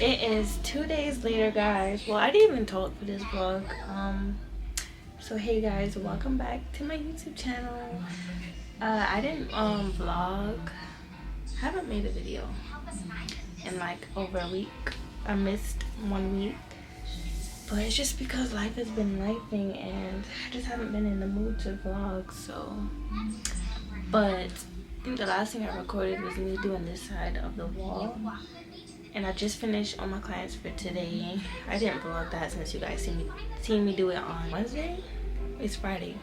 It is 2 days later, guys. Well, I didn't even talk for this vlog. So hey guys, welcome back to my YouTube channel. I didn't vlog. I haven't made a video in like over a week. I missed 1 week, but it's just because life has been lifing and I just haven't been in the mood to vlog. So, but I think the last thing I recorded was me doing this side of the wall, and I just finished all my clients for today. I didn't vlog that since you guys seen me do it on Wednesday. It's Friday,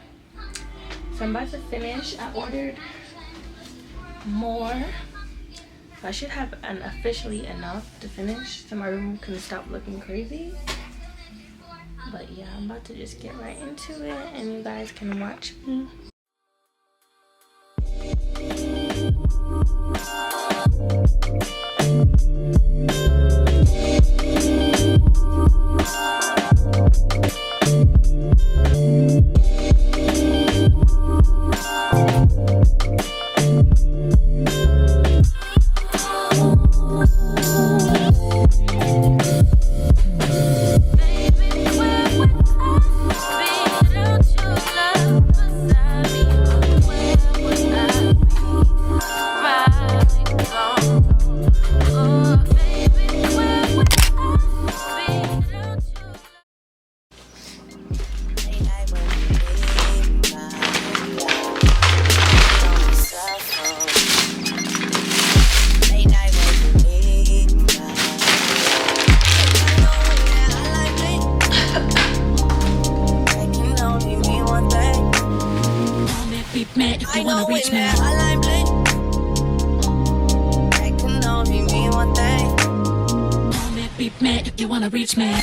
so I'm about to finish. I ordered more, so I should have officially enough to finish so my room can stop looking crazy. But yeah, I'm about to just get right into it and you guys can watch me. If you wanna reach me, if you wanna reach me.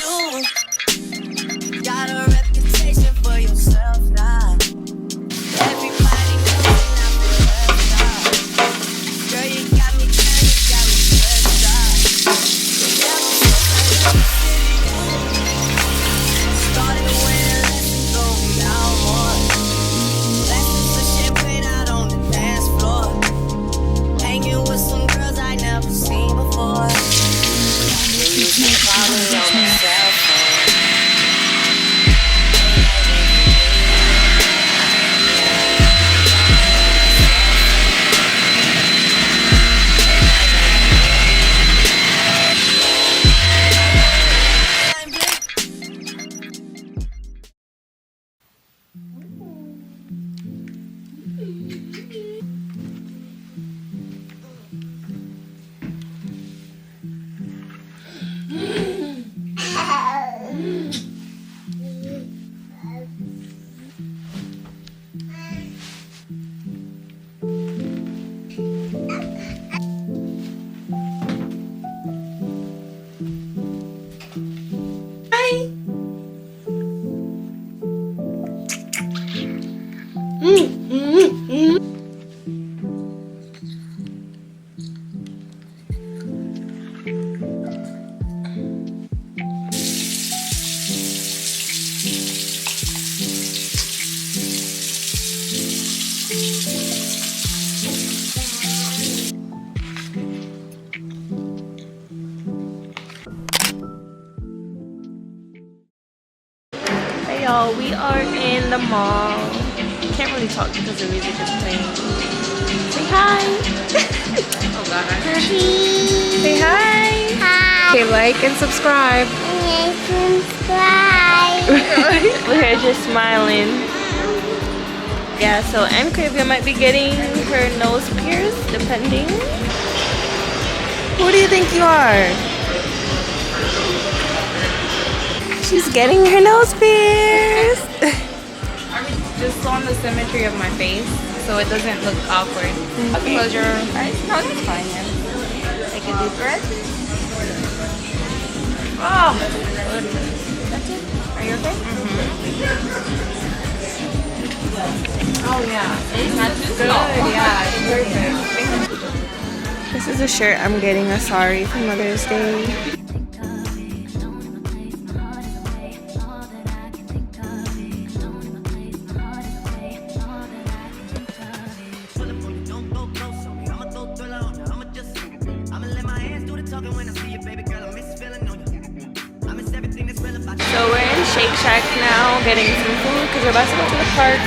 You got a reputation for yourself now. Everybody knows I feel left out. Girl, you got me turned, you got me stressed out. Y'all, we are in the mall. Can't really talk because the music is playing. Say hi. Oh god. Say hi. Hi. Okay, like and subscribe. We're here just smiling. Yeah, so Encravia might be getting her nose pierced, depending. Who do you think you are? She's getting her nose pierced. Just on the symmetry of my face, so it doesn't look awkward. Okay. Close your eyes. No, that's fine. Yeah. Take a deep breath. Oh, good. That's it. Are you okay? Oh yeah, it's not too good. Yeah, it's perfect. This is a shirt I'm getting a sorry for Mother's Day. So we're in Shake Shack now getting some food because we're about to go to the park.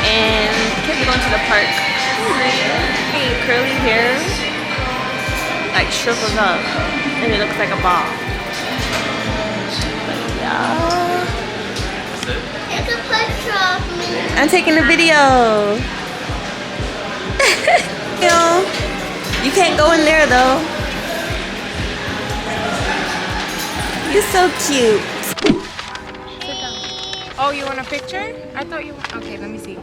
And kids are going to the park. Hey, curly hair like shrivels up and it looks like a ball. But yeah. Take a picture of me. I'm taking a video. You can't go in there though. You're so cute. Oh, you want a picture? I thought you want. Okay, let me see.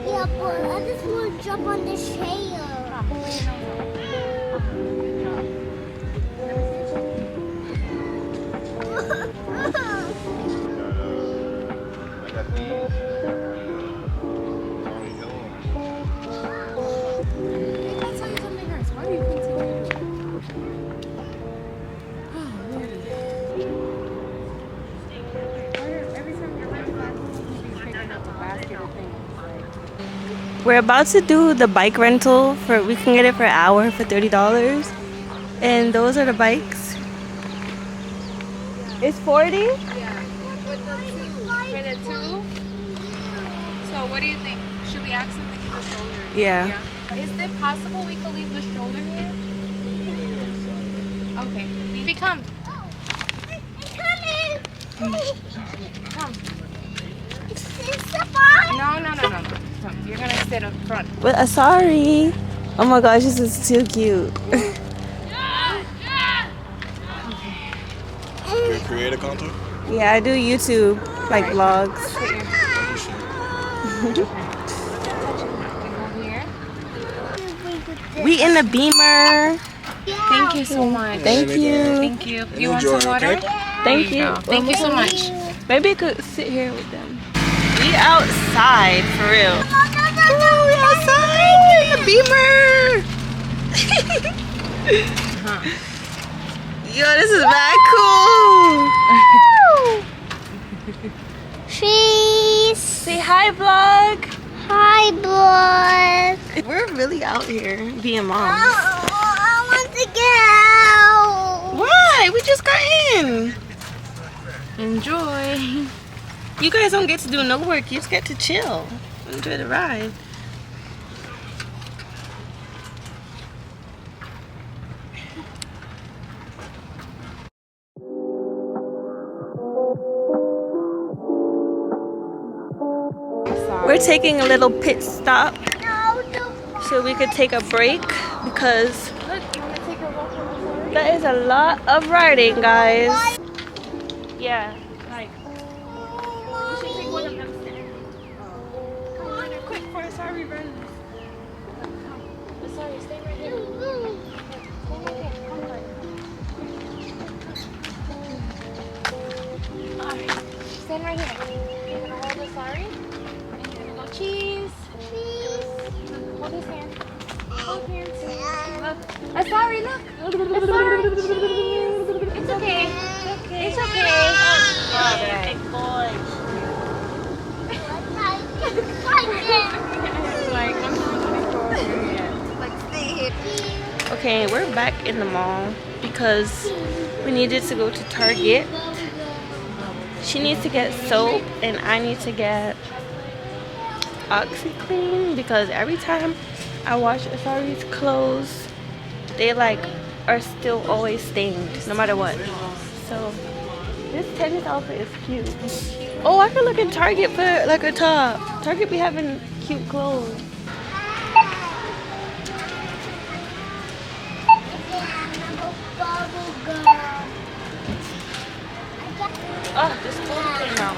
Yeah, but I just want to jump on this chair. We're about to do the bike rental for we can get it for an hour for $30. And those are the bikes. It's 40? Yeah. With the two. So what do you think? Should we ask them to keep the stroller? Yeah. Is it possible we could leave the stroller here? Okay. We come. It's coming. Come. It's the fine. No. Come. You're gonna sit up front. With a sorry. Oh my gosh, this is too cute. You're a creator content? Yeah, I do YouTube, like vlogs. We in the Beamer. Thank you so much. Thank you. Thank you. You want some water? Okay? Thank you. Thank you so much. Maybe I could sit here with them. We outside for real. Oh, we outside in the Beamer. Yo, this is mad cool. Cheese. Say hi, vlog. Hi, boys. We're really out here being moms. I want to get out. Why? We just got in. Enjoy. You guys don't get to do no work. You just get to chill. Enjoy the ride. We're taking a little pit stop so we could take a break because that is a lot of riding, guys. Yeah, like we should take one of them stairs. Come on, quick for a sorry run. Come, sorry, stay right here. Stay right there. Come right. Sorry, look. Sorry. It's okay. It's okay. Big boy. Like, stay here. Okay, we're back in the mall because we needed to go to Target. She needs to get soap and I need to get OxyClean because every time I wash Asari's clothes, they like are still always stained no matter what. So this tennis outfit is cute. Oh, I could look in Target for like a top. Target be having cute clothes. Oh, this phone came out.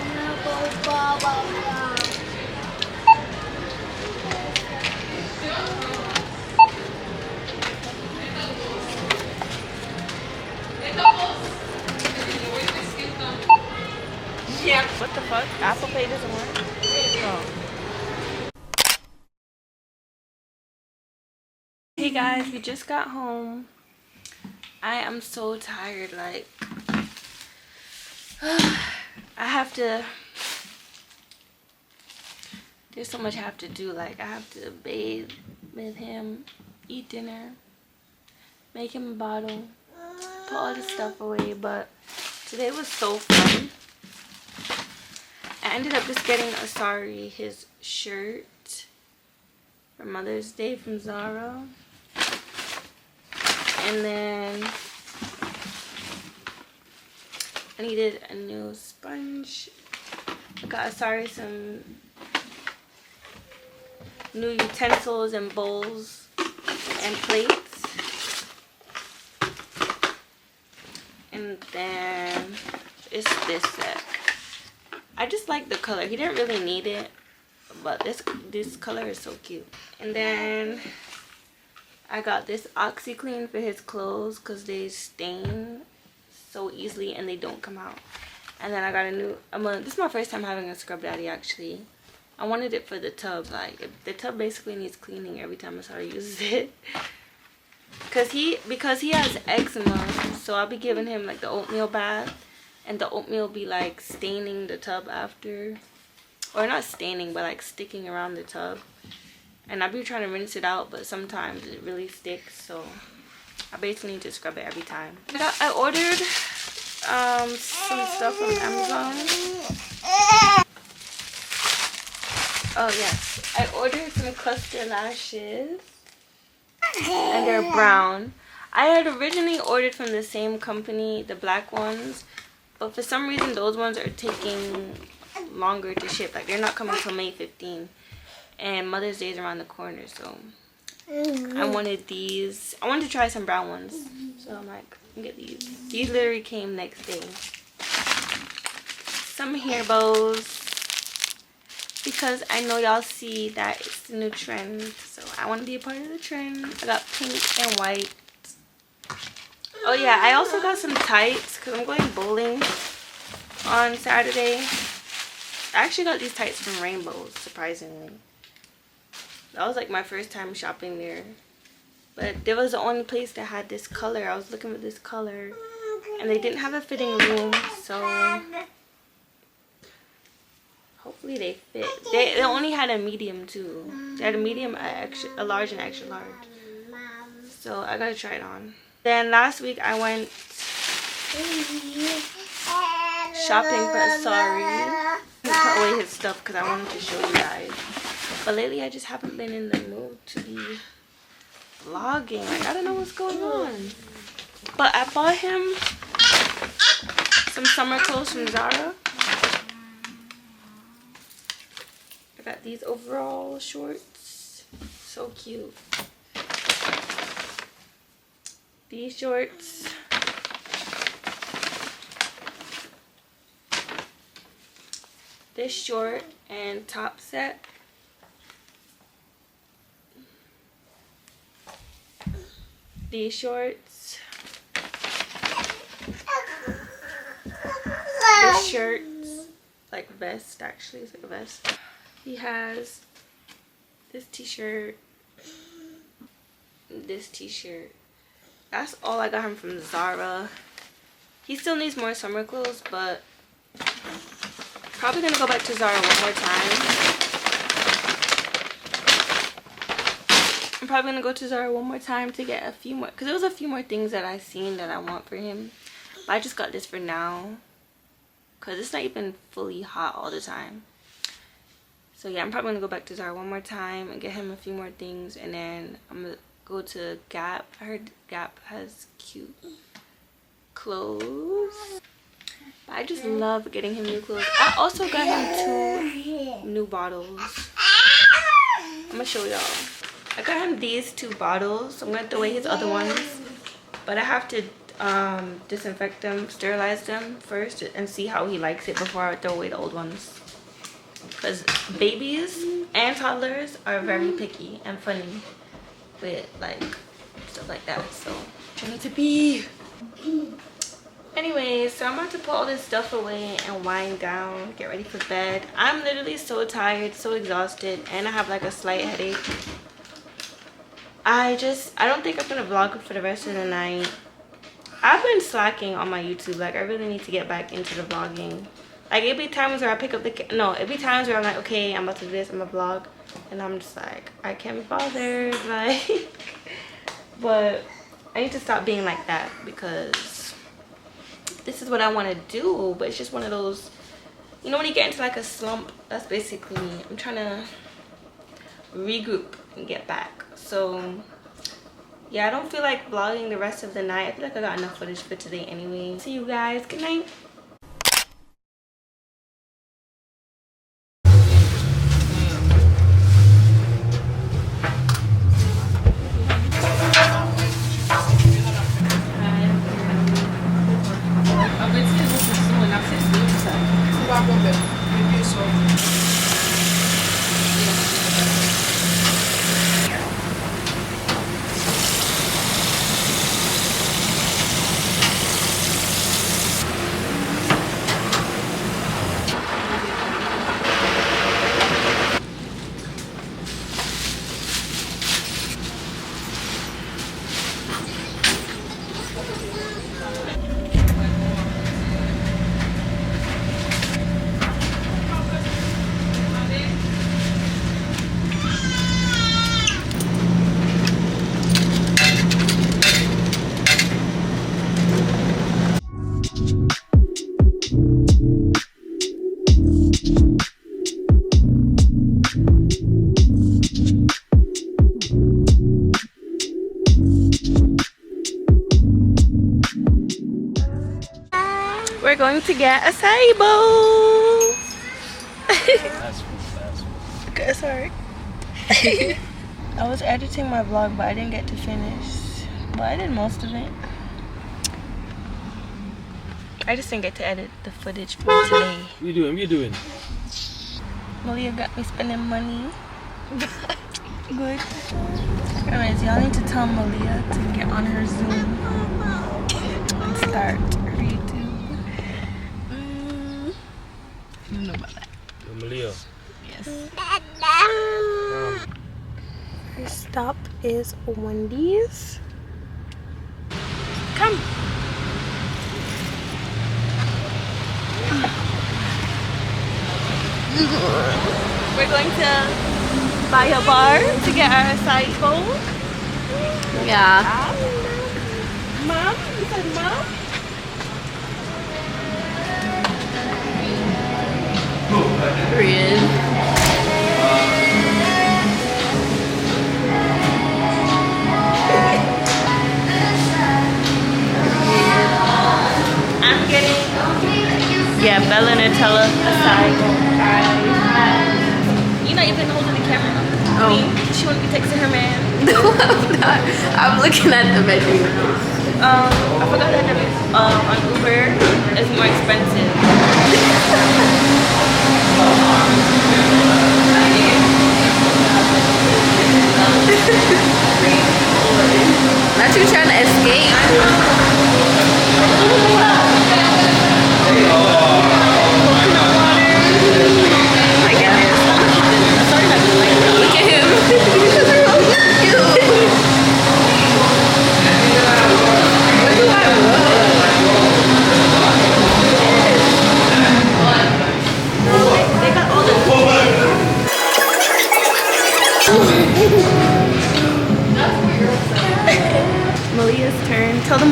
Yeah. What the fuck? Apple Pay doesn't work? Oh. Hey guys, we just got home. I am so tired. Like, I have to. There's so much I have to do. Like, I have to bathe with him, eat dinner, make him a bottle, put all this stuff away. But today was so fun. I ended up just getting Asari his shirt for Mother's Day from Zara. And then I needed a new sponge. I got Asari some new utensils and bowls and plates. And then it's this set. I just like the color. He didn't really need it, but this color is so cute. And then I got this OxyClean for his clothes because they stain so easily and they don't come out. And then I got a new, this is my first time having a scrub daddy actually. I wanted it for the tub. Like, the tub basically needs cleaning every time Asari uses it. Because he has eczema, so I'll be giving him like the oatmeal bath. And the oatmeal be like staining the tub after. Or not staining, but like sticking around the tub. And I'll be trying to rinse it out, but sometimes it really sticks. So I basically need to scrub it every time. I ordered some stuff from Amazon. Oh yes, I ordered some cluster lashes. And they're brown. I had originally ordered from the same company, the black ones. But for some reason, those ones are taking longer to ship. Like, they're not coming till May 15th. And Mother's Day is around the corner, so I wanted these. I wanted to try some brown ones. So I'm like, let me get these. These literally came next day. Some hair bows. Because I know y'all see that it's the new trend. So I want to be a part of the trend. I got pink and white. Oh yeah, I also got some tights because I'm going bowling on Saturday. I actually got these tights from Rainbows, surprisingly. That was like my first time shopping there. But there was the only place that had this color. I was looking for this color. And they didn't have a fitting room, so hopefully they fit. They only had a medium too. They had a medium, a large, and extra large. So I gotta try it on. Then last week I went shopping for Asari. Put away his stuff because I wanted to show you guys. But lately I just haven't been in the mood to be vlogging. Like, I don't know what's going on. But I bought him some summer clothes from Zara. I got these overall shorts. So cute. These shorts. This short and top set. These shorts. This shirt's like vest, actually. It's like a vest. He has this t-shirt, this t-shirt, that's all I got him from Zara. He still needs more summer clothes, but probably gonna go back to Zara one more time. I'm probably gonna go to Zara one more time to get a few more, because there was a few more things that I seen that I want for him, but I just got this for now because it's not even fully hot all the time. So yeah, I'm probably gonna go back to Zara one more time and get him a few more things, and then I'm gonna go to Gap. I heard Gap has cute clothes, but I just love getting him new clothes. I also got him 2 new bottles. I'm gonna show y'all. I got him these 2 bottles. I'm gonna throw away his other ones, but I have to disinfect them, sterilize them first, and see how he likes it before I throw away the old ones. Because babies and toddlers are very picky and funny with like stuff like that. So try not to be. Anyways, so I'm about to put all this stuff away and wind down, get ready for bed. I'm literally so tired, so exhausted, and I have like a slight headache. I don't think I'm gonna vlog for the rest of the night. I've been slacking on my YouTube. Like, I really need to get back into the vlogging. Like, it'd be times where I pick up it'd be times where I'm like, okay, I'm about to do this, I'm gonna vlog, and I'm just like, I can't be bothered, like. But I need to stop being like that, because this is what I want to do, but it's just one of those, you know, when you get into like a slump. That's basically me. I'm trying to regroup and get back. So yeah, I don't feel like vlogging the rest of the night. I feel like I got enough footage for today anyway. See you guys. Good night. We're going to get acai bowl. Okay, sorry. I was editing my vlog, but I didn't get to finish. But I did most of it. I just didn't get to edit the footage from today. What you doing? What you doing? Malia got me spending money. Good. Anyways, y'all need to tell Malia to get on her Zoom and start her YouTube. You know about that. Malia. Yes. First stop is Wendy's. Come. We're going to buy a bar to get our acai bowl. Yeah. Mom? You said mom? Period. I'm getting, yeah, Bella Nutella acai bowl. You're not even holding the camera. Oh. She wouldn't be texting her man. No, I'm not. I'm looking at the menu. I forgot that on Uber it's more expensive. Not you trying to escape. My goodness. Look at him. He's so cute.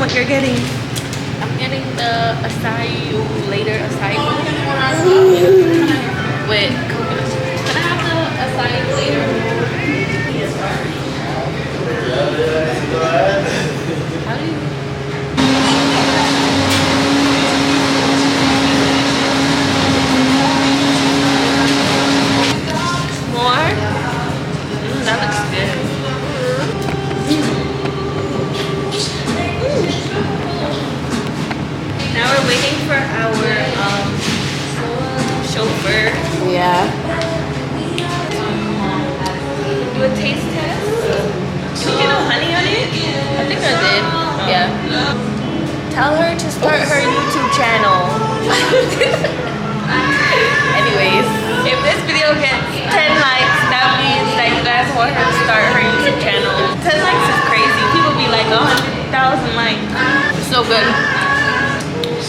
what you're getting. I'm getting the acai later acai bowl with coconut. Can I have the acai later? How do you? More? That looks good. Now we're waiting for our chauffeur. Yeah. Do a taste test. Did you get no honey on it? I think I did. Yeah. Tell her to start her YouTube channel. Anyways, If this video gets 10 likes, that means that you guys want her to start her YouTube channel. 10 likes is crazy. People be like 100,000 likes. it's so good.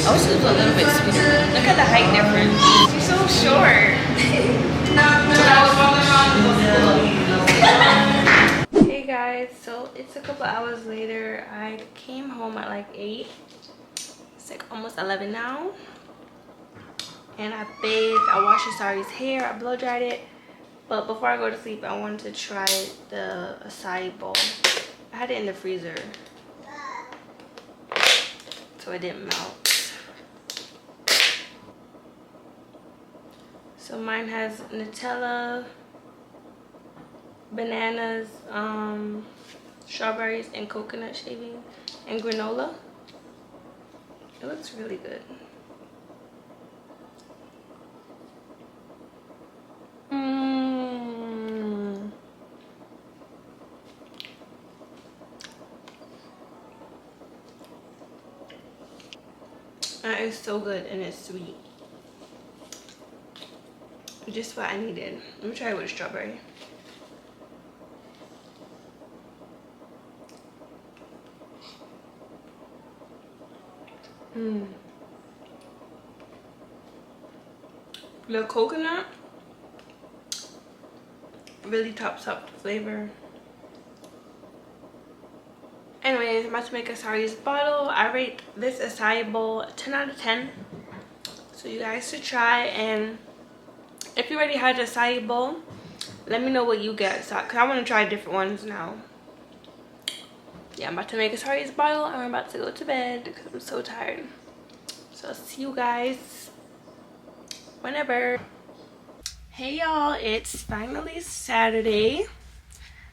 I wish it was a little bit sweeter. Look at the height difference. She's so short. Hey guys, so it's a couple hours later. I came home at like 8. It's like almost 11 now. And I bathed, I washed Asari's hair, I blow dried it. But before I go to sleep, I wanted to try the acai bowl. I had it in the freezer, so it didn't melt. So mine has Nutella, bananas, strawberries, and coconut shaving, and granola. It looks really good. That is so good, and it's sweet. Just what I needed. Let me try it with strawberry. The coconut really tops up the flavor. Anyways, I'm about to make Asari's bottle. I rate this acai bowl 10 out of 10. So you guys should try, and if you already had the acai bowl, let me know what you get, so because I want to try different ones now. Yeah, I'm about to make Asari's bottle, and I'm about to go to bed because I'm so tired. So I'll see you guys whenever. Hey y'all, it's finally Saturday.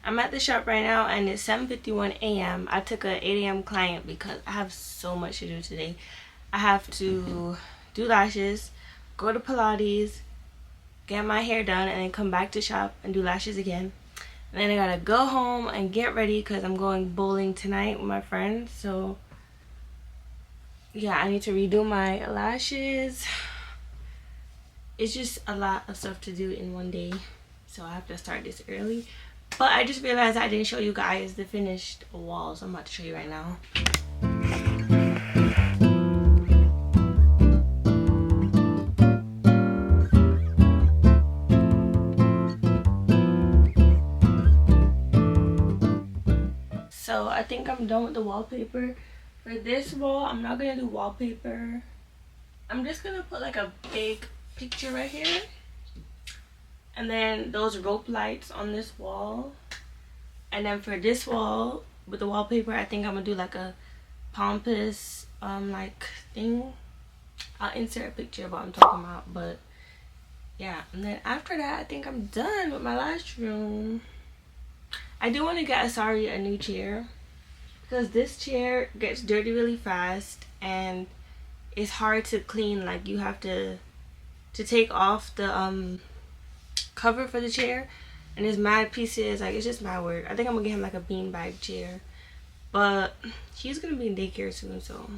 I'm at the shop right now and it's 7:51 a.m. I took a 8 a.m. client because I have so much to do today. I have to do lashes, go to Pilates, get my hair done, and then come back to shop and do lashes again. And then I gotta go home and get ready because I'm going bowling tonight with my friends. So yeah, I need to redo my lashes. It's just a lot of stuff to do in one day, so I have to start this early. But I just realized I didn't show you guys the finished wall, so I'm about to show you right now. So I think I'm done with the wallpaper. For this wall, I'm not gonna do wallpaper. I'm just gonna put like a big picture right here, and then those rope lights on this wall. And then for this wall with the wallpaper, I think I'm gonna do like a pompous like thing. I'll insert a picture of what I'm talking about, but yeah. And then after that, I think I'm done with my lash room. I do want to get Asari a new chair because this chair gets dirty really fast and it's hard to clean. Like you have to take off the cover for the chair, and there's mad pieces. Like it's just mad work. I think I'm gonna get him like a beanbag chair, but he's gonna be in daycare soon. So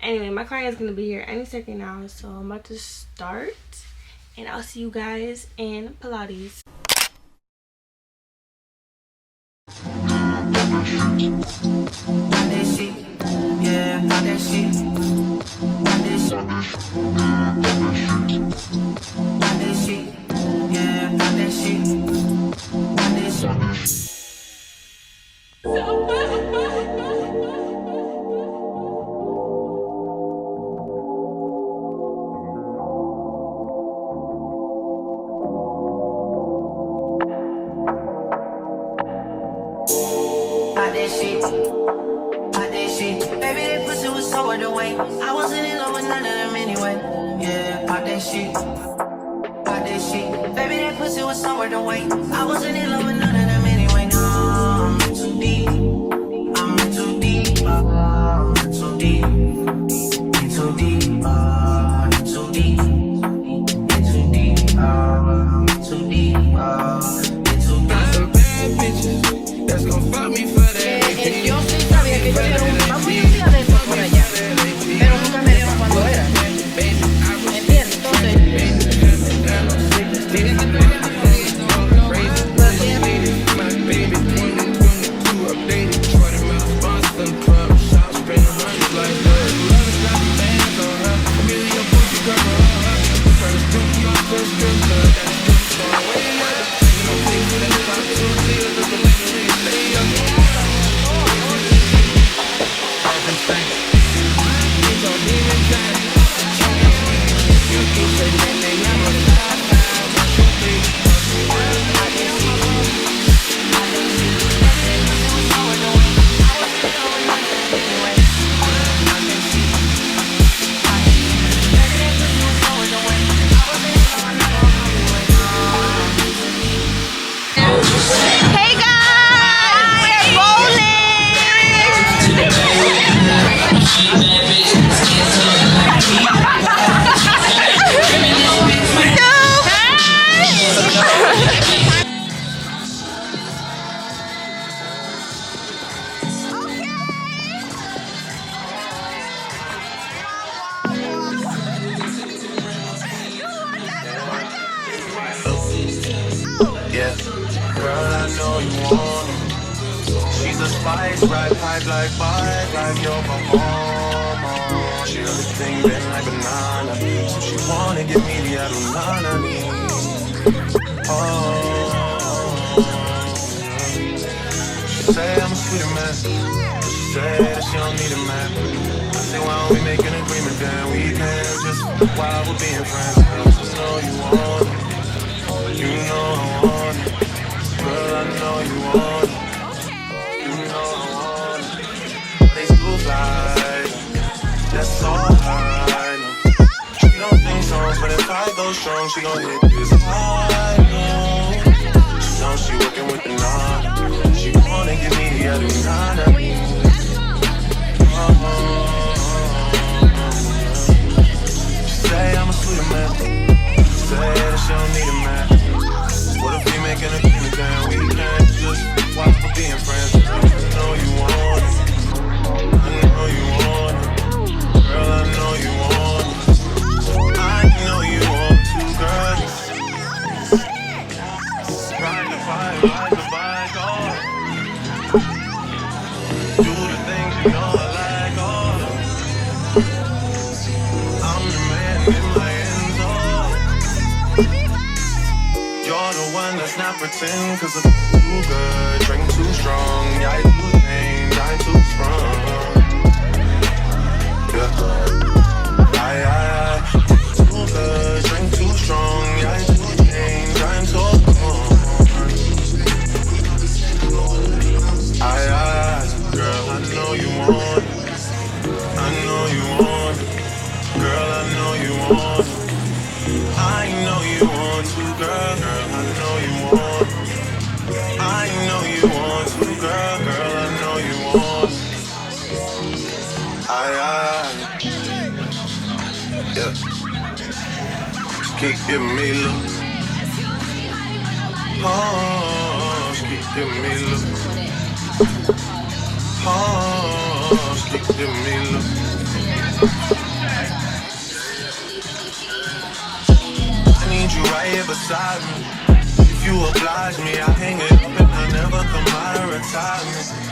anyway, my client is gonna be here any second now, so I'm about to start, and I'll see you guys in Pilates. Pop that shit. Pop that shit. Baby, that pussy was so worth the wait. I wasn't in love with none of them anyway. Yeah, pop that shit. Pop that shit. Baby, that pussy was so worth the wait. I wasn't in love with none of them anyway. No, I'm in too deep. I'm in too deep. I'm in too deep. In too deep. In too deep. In too deep. In too deep. In too deep. Some bad bitches that's gon' fuck me for that. Yo sí sabía que yo era un mamá y un día de eso por allá, pero nunca me dieron cuando era. ¿Entiendes? Hey guys, we're Yeah, girl, I know you want it. She's a spice, ride pipe like bike, like your mama. She everything been like banana, so she wanna give me the Adonana. Oh, she say I'm a sweeter man. She say that she don't need a man. I say why don't we make an agreement then we can just while we're being friends. I know you want it. You know I want it. Girl, I know you want it. You know I want it. They school fly. That's all I know. She don't sing songs, but if I go strong, she gon' hit this high note. She knows she working with the knob. She wanna give me the other nine. She say I'm a sweeter man. She say that she don't need a man. What if we make an agreement then we can't just watch for being friends? I know you want it. I know you want it. Girl, I know you want it. I know you want to, girl. Ride the bike, oh. Do the things you know I like, oh. I'm the man in my end zone. You're the one that's not pretend, cause I'm too good, drink too strong. Yeah, I do things, I too strong. Yeah. I too good, drink too strong. Yeah, I do things, I'm so strong. Girl, I know you want it. I know you want it. Girl, I know you want it. I know you want to, girl, I know you want. I know you want to, girl, I know you want. Yeah. Just keep giving me love. Oh, just keep giving me love. Oh, just keep giving me love. I need you right here beside me. If you oblige me, I hang it up and I never come out of retirement.